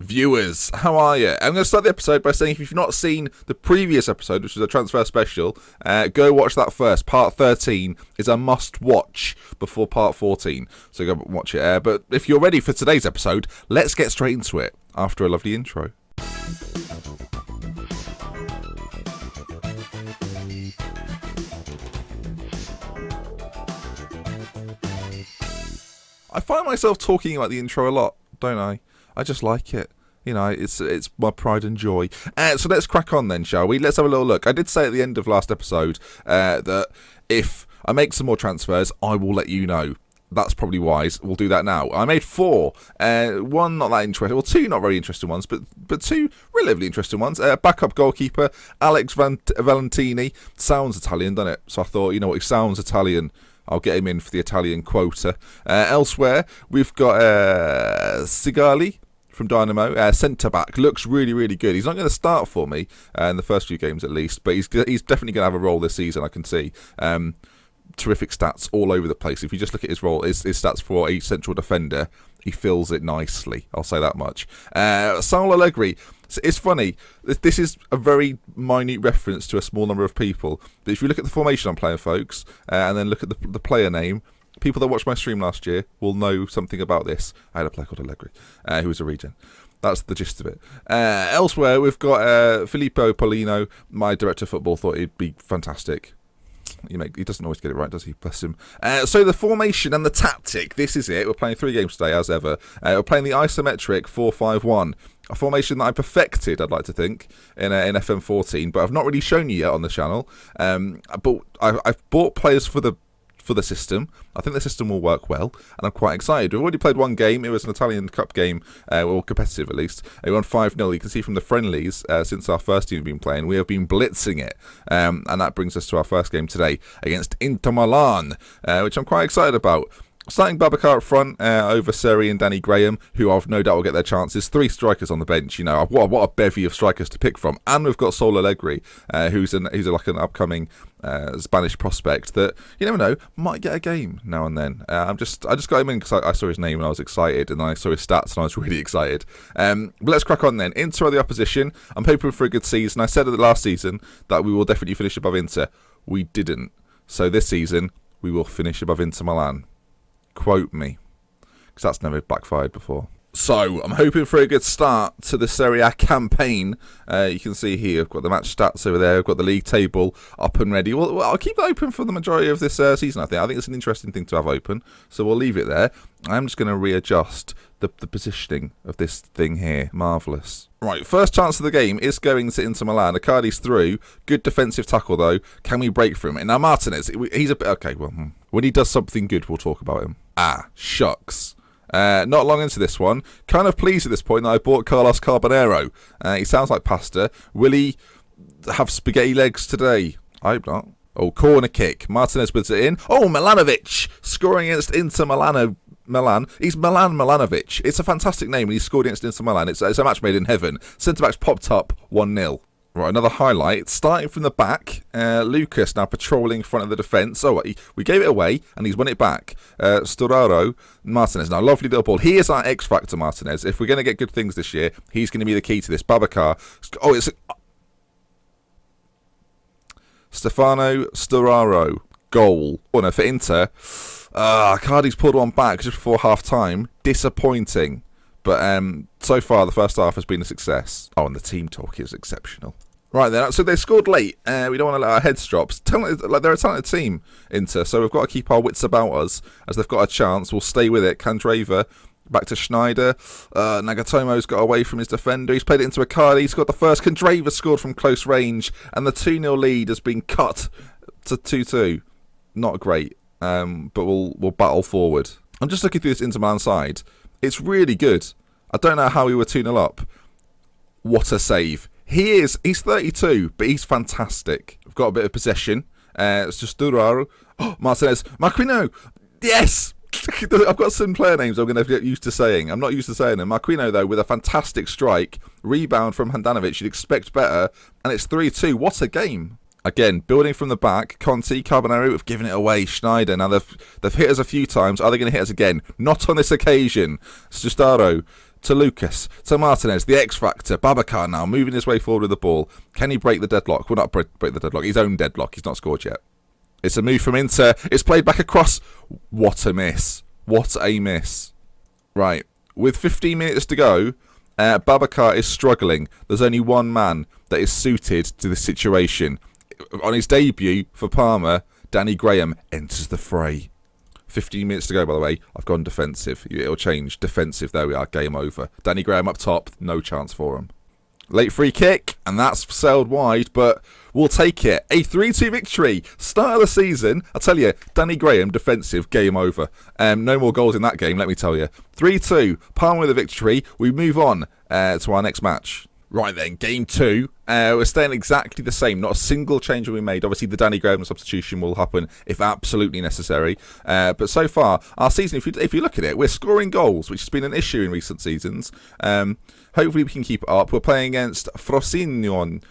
viewers, how are you? I'm going to start the episode by saying if you've not seen the previous episode, which is a transfer special, go watch that first. Part 13 is a must-watch before Part 14, so go watch it. But if you're ready for today's episode, let's get straight into it after a lovely intro. I find myself talking about the intro a lot, don't I? I just like it. You know, it's my pride and joy. So let's crack on then, shall we? Let's have a little look. I did say at the end of last episode that if I make some more transfers, I will let you know. That's probably wise. We'll do that now. I made 4. One not that interesting. Well, 2 not very interesting ones, but 2 relatively interesting ones. Backup goalkeeper, Alex Valentini. Sounds Italian, doesn't it? So I thought, you know what, he sounds Italian. I'll get him in for the Italian quota. Elsewhere, we've got Sigali from Dynamo. Centre-back. Looks really, really good. He's not going to start for me in the first few games at least, but he's definitely going to have a role this season, I can see. Terrific stats all over the place. If you just look at his role, his stats for a central defender, he fills it nicely. I'll say that much. Saul Allegri. It's funny. This is a very minute reference to a small number of people. But if you look at the formation I'm playing, folks, and then look at the player name, people that watched my stream last year will know something about this. I had a player called Allegri, who was a regen. That's the gist of it. Elsewhere, we've got Filippo Polino. My director of football thought he'd be fantastic. He doesn't always get it right, does he? Bless him. So the formation and the tactic, this is it. We're playing 3 games today, as ever. We're playing the isometric 4-5-1, a formation that I perfected, I'd like to think, in FM14, but I've not really shown you yet on the channel. But I've bought players for the system. I think the system will work well, and I'm quite excited. We've already played 1 game. It was an Italian Cup game, or competitive at least. We won 5-0. You can see from the friendlies, since our first team have been playing, we have been blitzing it. And that brings us to our first game today against Inter Milan, which I'm quite excited about. Starting Babacar up front over Seri and Danny Graham, who I've no doubt will get their chances. 3 strikers on the bench, you know. What a bevy of strikers to pick from. And we've got Saul Allegri, who's like an upcoming Spanish prospect that, you never know, might get a game now and then. I just got him in because I saw his name and I was excited, and then I saw his stats and I was really excited. But let's crack on then. Inter are the opposition. I'm hoping for a good season. I said at the last season that we will definitely finish above Inter. We didn't. So this season, we will finish above Inter Milan. Quote me, because that's never backfired before. So, I'm hoping for a good start to the Serie A campaign. You can see here, I've got the match stats over there. I've got the league table up and ready. Well, I'll keep it open for the majority of this season, I think. I think it's an interesting thing to have open, so we'll leave it there. I'm just going to readjust the positioning of this thing here. Marvellous. Right, first chance of the game is going to Inter Milan. Icardi's through. Good defensive tackle, though. Can we break from it? Now, Martinez, he's a bit... Okay, well, when he does something good, we'll talk about him. Shucks. Not long into this one. Kind of pleased at this point that I bought Carlos Carbonero. He sounds like pasta. Will he have spaghetti legs today? I hope not. Oh, corner kick. Martinez puts it in. Oh, Milanovic scoring against Inter Milan. He's Milanovic. It's a fantastic name, and he scored against Inter Milan. It's a match made in heaven. Centre-back's popped up 1-0. Right, another highlight. Starting from the back, Lucas now patrolling front of the defence. Oh, we gave it away, and he's won it back. Storaro, Martinez. Now, lovely little ball. He is our X-Factor, Martinez. If we're going to get good things this year, he's going to be the key to this. Babacar. Oh, it's... Stefano Storaro. Goal. Corner for Inter. Cardi's pulled one back just before half-time. Disappointing. But so far, the first half has been a success. Oh, and the team talk is exceptional. Right then, so they scored late. We don't want to let our heads drop. They're a talented team, Inter, so we've got to keep our wits about us as they've got a chance. We'll stay with it. Candreva back to Schneider. Nagatomo's got away from his defender. He's played it into Icardi. He's got the first. Candreva scored from close range, and the 2-0 lead has been cut to 2-2. Not great, but we'll battle forward. I'm just looking through this Inter Milan side. It's really good. I don't know how we were 2-0 up. What a save. He's 32, but he's fantastic. We've got a bit of possession. It's just Duraro. Oh, Martinez. Marquinhos. Yes! I've got some player names I'm going to get used to saying. I'm not used to saying them. Marquinhos, though, with a fantastic strike. Rebound from Handanovic. You'd expect better. And it's 3-2. What a game. Again, building from the back. Conti, Carbonero have given it away. Schneider. Now, they've hit us a few times. Are they going to hit us again? Not on this occasion. Stustaro to Lucas, to Martinez, the X Factor. Babacar now moving his way forward with the ball. Can he break the deadlock? Well, not break the deadlock, his own deadlock. He's not scored yet. It's a move from Inter. It's played back across. What a miss. What a miss. Right, with 15 minutes to go, Babacar is struggling. There's only one man that is suited to the situation. On his debut for Parma, Danny Graham enters the fray. 15 minutes to go, by the way. I've gone defensive. It'll change. Defensive. There we are. Game over. Danny Graham up top. No chance for him. Late free kick, and that's sailed wide, but we'll take it. A 3-2 victory. Start of the season. I tell you, Danny Graham, defensive. Game over. No more goals in that game, let me tell you. 3-2. Parma with a victory. We move on to our next match. Right then, game 2. We're staying exactly the same. Not a single change will be made. Obviously, the Danny Graham substitution will happen if absolutely necessary. But so far, our season, if you look at it, we're scoring goals, which has been an issue in recent seasons. Hopefully, we can keep it up. We're playing against Frosinone,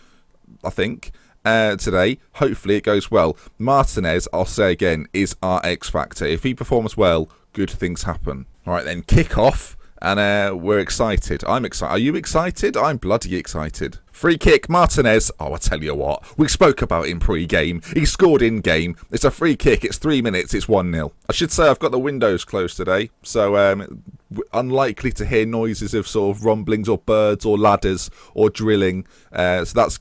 I think, today. Hopefully, it goes well. Martinez, I'll say again, is our X Factor. If he performs well, good things happen. All right then, kick off. And we're excited. I'm excited. Are you excited? I'm bloody excited. Free kick, Martinez. Oh, I tell you what. We spoke about him pre-game. He scored in-game. It's a free kick. It's 3 minutes. It's 1-0. I should say I've got the windows closed today. So unlikely to hear noises of sort of rumblings or birds or ladders or drilling. So that's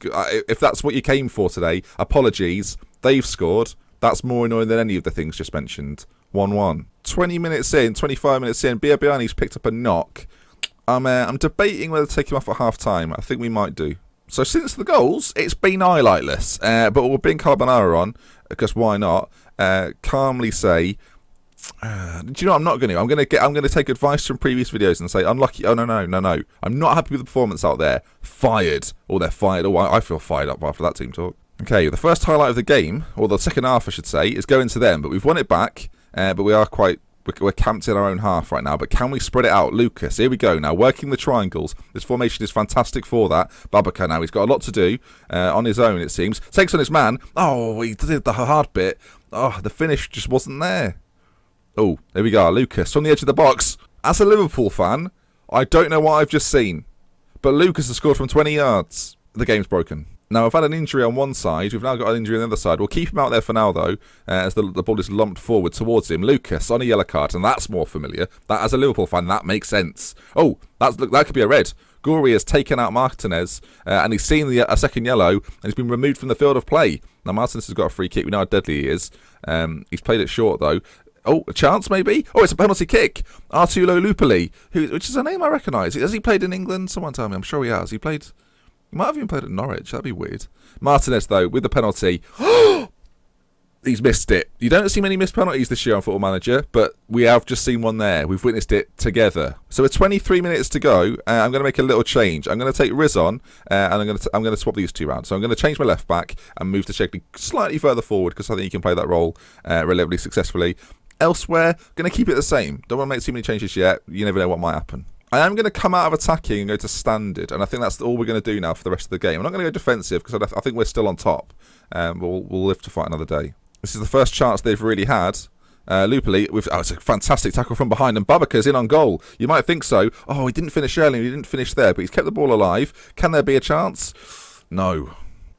if that's what you came for today, apologies. They've scored. That's more annoying than any of the things just mentioned. 1-1. 20 minutes in, 25 minutes in, Biabiani's picked up a knock. I'm debating whether to take him off at half-time. I think we might do. So since the goals, it's been highlightless. But we'll bring Carbonara on, because why not? Calmly say, do you know what I'm not going to? I'm going to take advice from previous videos and say, unlucky. Oh, no. I'm not happy with the performance out there. Fired. Oh, they're fired. Oh, I feel fired up after that team talk. Okay, the first highlight of the game, or the second half, I should say, is going to them. But we've won it back. But we're camped in our own half right now. But can we spread it out? Lucas, here we go now. Working the triangles. This formation is fantastic for that. Babacar now, he's got a lot to do on his own, it seems. Takes on his man. Oh, he did the hard bit. Oh, the finish just wasn't there. Oh, there we go. Lucas from the edge of the box. As a Liverpool fan, I don't know what I've just seen. But Lucas has scored from 20 yards. The game's broken. Now, I've had an injury on one side. We've now got an injury on the other side. We'll keep him out there for now, though, as the ball is lumped forward towards him. Lucas on a yellow card, and that's more familiar. That, as a Liverpool fan, that makes sense. Oh, that could be a red. Guri has taken out Martinez, and he's seen a second yellow, and he's been removed from the field of play. Now, Martinez has got a free kick. We know how deadly he is. He's played it short, though. Oh, a chance, maybe? Oh, it's a penalty kick. Arturo Lupoli, which is a name I recognise. Has he played in England? Someone tell me. I'm sure he has. He might have even played at Norwich. That'd be weird. Martinez, though, with the penalty. He's missed it. You don't see many missed penalties this year on Football Manager, but we have just seen one there. We've witnessed it together. So with 23 minutes to go, I'm going to make a little change. I'm going to take Riz on, and I'm going to swap these two around. So I'm going to change my left back and move to Shagley slightly further forward, because I think he can play that role relatively successfully. Elsewhere, going to keep it the same. Don't want to make too many changes yet. You never know what might happen. I am going to come out of attacking and go to standard, and I think that's all we're going to do now for the rest of the game. I'm not going to go defensive, because I think we're still on top. But we'll live to fight another day. This is the first chance they've really had. Lupoli, it's a fantastic tackle from behind, and Babacar's in on goal. You might think so. Oh, he didn't finish early, he didn't finish there, but he's kept the ball alive. Can there be a chance? No.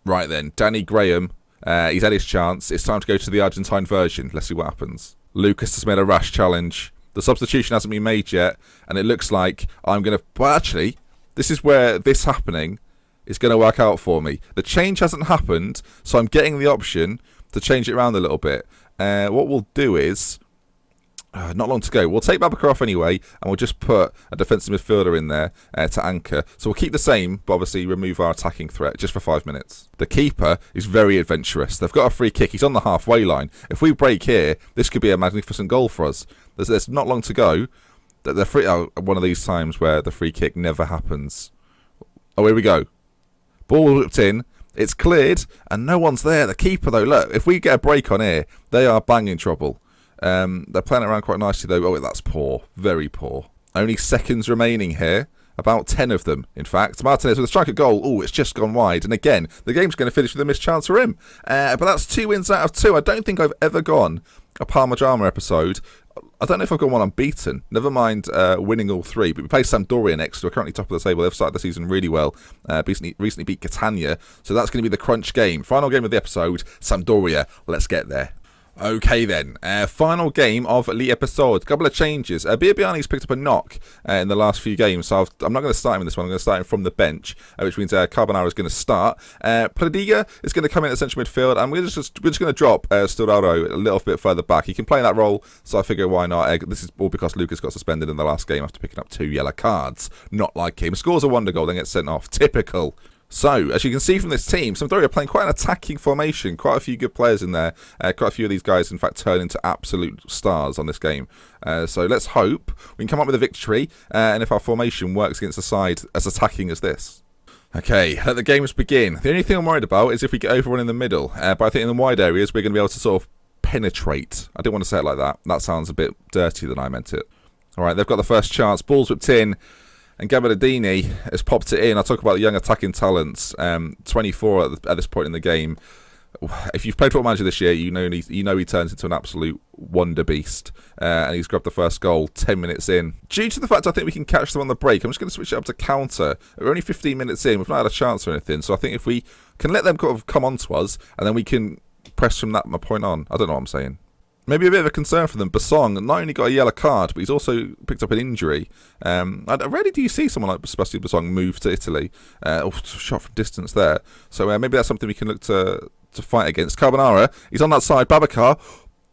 Right then, Danny Graham, he's had his chance. It's time to go to the Argentine version. Let's see what happens. Lucas has made a rash challenge. The substitution hasn't been made yet, and it looks like I'm going to... Well, actually, this is where this happening is going to work out for me. The change hasn't happened, so I'm getting the option to change it around a little bit. What we'll do is... not long to go. We'll take Babacar off anyway, and we'll just put a defensive midfielder in there to anchor. So we'll keep the same, but obviously remove our attacking threat just for 5 minutes. The keeper is very adventurous. They've got a free kick. He's on the halfway line. If we break here, this could be a magnificent goal for us. There's not long to go. One of these times where the free kick never happens. Oh, here we go. Ball whipped in. It's cleared, and no one's there. The keeper, though, look, if we get a break on here, they are banging trouble. They're playing around quite nicely, though. Oh, that's poor. Very poor. Only seconds remaining here. About 10 of them, in fact. Martinez with a strike at goal. Oh, it's just gone wide. And again, the game's going to finish with a missed chance for him. But that's 2 wins out of 2. I don't think I've ever gone a Parma Drama episode I don't know if I've got one unbeaten. Never mind winning all three. But we play Sampdoria next. We're currently top of the table. They've started the season really well. Recently beat Catania. So that's going to be the crunch game. Final game of the episode, Sampdoria. Let's get there. Okay then, final game of l'episode. Couple of changes. Biabiani's picked up a knock in the last few games, so I'm not going to start him in this one. I'm going to start him from the bench, which means Carbonara is going to start. Pradiga is going to come in at central midfield, and we're just going to drop Sturaro a little bit further back. He can play that role, so I figure why not. This is all because Lucas got suspended in the last game after picking up 2 yellow cards. Not like him. Scores a wonder goal, then gets sent off. Typical. So, as you can see from this team, Sampdoria are playing quite an attacking formation. Quite a few good players in there. Quite a few of these guys, in fact, turn into absolute stars on this game. So let's hope we can come up with a victory, and if our formation works against a side as attacking as this. Okay, let the games begin. The only thing I'm worried about is if we get overrun in the middle. But I think in the wide areas, we're going to be able to sort of penetrate. I didn't want to say it like that. That sounds a bit dirtier than I meant it. All right, they've got the first chance. Ball's whipped in. And Gabardini has popped it in. I'll talk about the young attacking talents. 24 at this point in the game. If you've played Football Manager this year, you know he turns into an absolute wonder beast. And he's grabbed the first goal 10 minutes in. Due to the fact I think we can catch them on the break, I'm just going to switch it up to counter. We're only 15 minutes in. We've not had a chance or anything. So I think if we can let them kind of come on to us, and then we can press from that point on. I don't know what I'm saying. Maybe a bit of a concern for them. Basong not only got a yellow card, but he's also picked up an injury. Rarely do you see someone like Sebastian Basong move to Italy. Shot from distance there. So maybe that's something we can look to fight against. Carbonara, he's on that side. Babacar,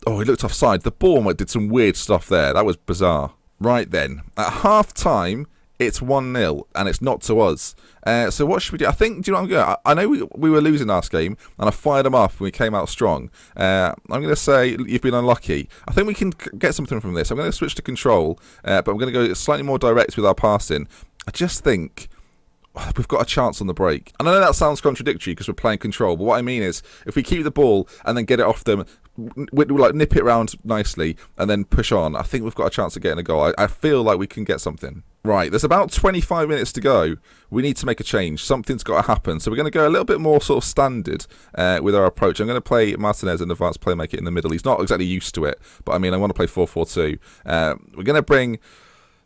he looked offside. The ball did some weird stuff there. That was bizarre. Right then, at half-time, it's 1-0, and it's not to us. So what should we do? I think, do you know what I'm going to... I know we were losing last game, and I fired them up, and we came out strong. I'm going to say you've been unlucky. I think we can get something from this. I'm going to switch to control, but I'm going to go slightly more direct with our passing. I just think we've got a chance on the break. And I know that sounds contradictory because we're playing control, but what I mean is if we keep the ball and then get it off them, we'll like nip it around nicely and then push on, I think we've got a chance of getting a goal. I feel like we can get something. Right, there's about 25 minutes to go. We need to make a change. Something's got to happen. So we're going to go a little bit more sort of standard with our approach. I'm going to play Martinez, an advanced playmaker, in the middle. He's not exactly used to it, but I mean, I want to play 4-4-2. We're going to bring...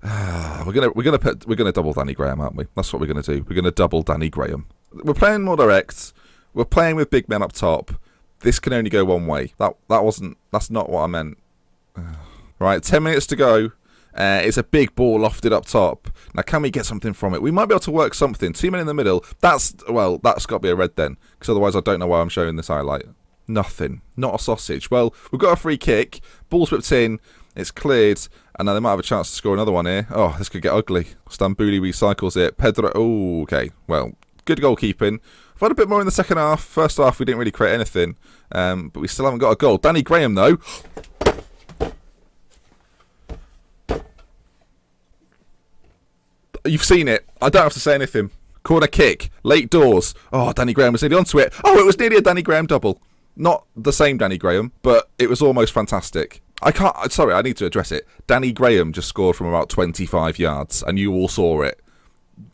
we're going to double Danny Graham, aren't we? That's what we're going to do. We're going to double Danny Graham. We're playing more direct. We're playing with big men up top. This can only go one way. That's not what I meant. Right, 10 minutes to go. It's a big ball lofted up top. Now, can we get something from it? We might be able to work something. 2 men in the middle. That's got to be a red then. Because otherwise I don't know why I'm showing this highlight. Nothing. Not a sausage. Well, we've got a free kick. Ball's whipped in. It's cleared. And now they might have a chance to score another one here. Oh, this could get ugly. Stambouli recycles it. Pedro. Oh, okay. Well, good goalkeeping. We've had a bit more in the second half. First half, we didn't really create anything. But we still haven't got a goal. Danny Graham, though. You've seen it. I don't have to say anything. Corner kick. Late doors. Oh, Danny Graham was nearly onto it. Oh, it was nearly a Danny Graham double. Not the same Danny Graham, but it was almost fantastic. I need to address it. Danny Graham just scored from about 25 yards, and you all saw it.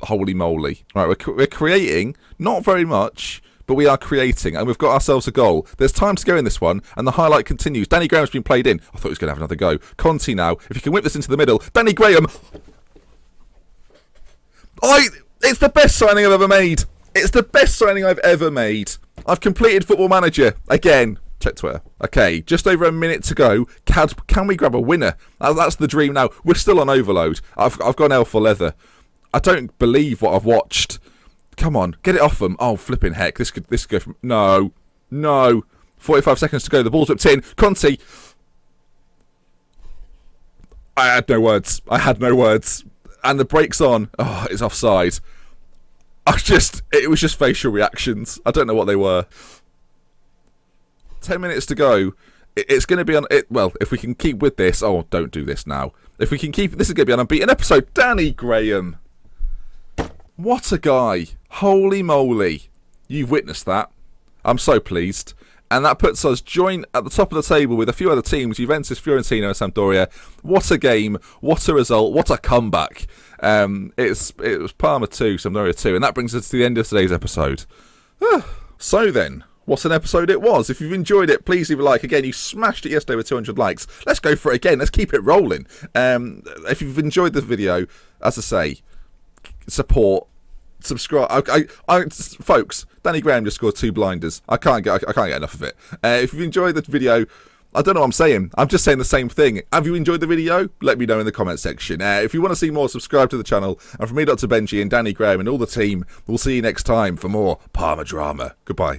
Holy moly. Right, we're creating, not very much, but we are creating, and we've got ourselves a goal. There's time to go in this one, and the highlight continues. Danny Graham's been played in. I thought he was going to have another go. Conti now, if he can whip this into the middle. Danny Graham... It's the best signing I've ever made. It's the best signing I've ever made. I've completed Football Manager again. Check Twitter. Okay, just over a minute to go. Can we grab a winner? That's the dream now. We're still on overload. I've gone L for leather. I don't believe what I've watched. Come on, get it off them. Oh, flipping heck. This could go from... No. 45 seconds to go. The ball's whipped in. Conti. I had no words. And the break's on. Oh, it's offside. It was just facial reactions. I don't know what they were. 10 minutes to go. It's going to be on... if we can keep with this... Oh, don't do this now. If we can keep... This is going to be an unbeaten episode. Danny Graham. What a guy. Holy moly. You've witnessed that. I'm so pleased. And that puts us joint at the top of the table with a few other teams, Juventus, Fiorentina and Sampdoria. What a game, what a result, what a comeback. It was Parma 2, Sampdoria 2, and that brings us to the end of today's episode. So then, what an episode it was. If you've enjoyed it, please leave a like. Again, you smashed it yesterday with 200 likes. Let's go for it again. Let's keep it rolling. If you've enjoyed the video, as I say, support, subscribe. Folks, Danny Graham just scored 2 blinders. I can't get enough of it. If you've enjoyed the video, I don't know what I'm saying. I'm just saying the same thing. Have you enjoyed the video? Let me know in the comment section. If you want to see more, subscribe to the channel. And from me, Dr. Benji, and Danny Graham, and all the team, we'll see you next time for more Parma drama. Goodbye.